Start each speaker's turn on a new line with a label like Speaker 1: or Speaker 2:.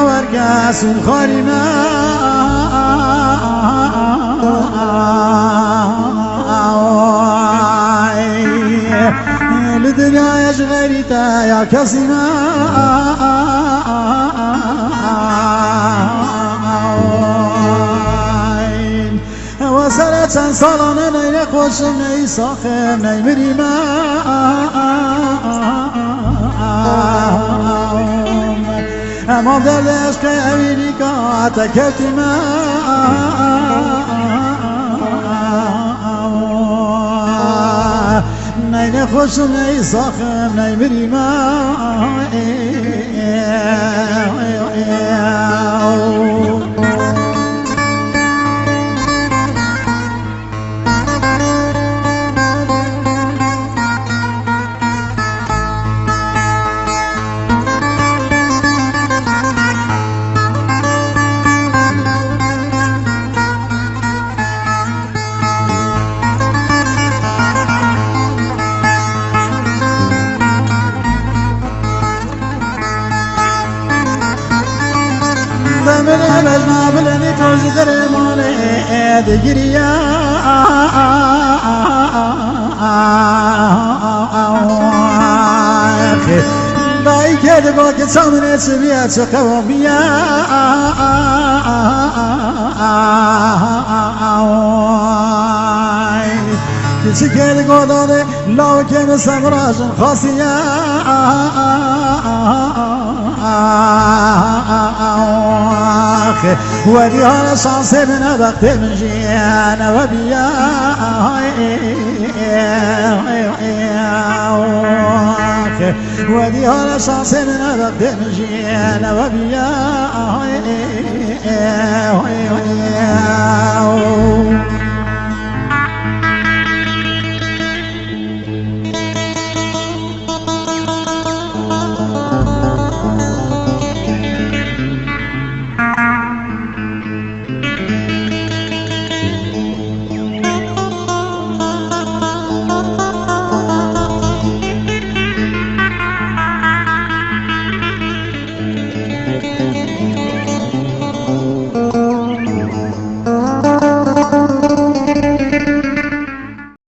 Speaker 1: ورقاس الخارمة لدنيا يشغلتا يا كسمة وسرت صالنا نيل خوشم نی ساخم نی مریما اما دلش که امریکا تکتیما نی خوشم نی ساخم نی مریما من بجنا بلني توز درمانه دگریا دای که با که سامنه سبیه چه قوامیا کسی که دگو داده لاو که مسمراشن خاصیه ودي هلا شانسي من وقت من جيانا وبيا ودي هلا شانسي من وقت من جيانا وبيا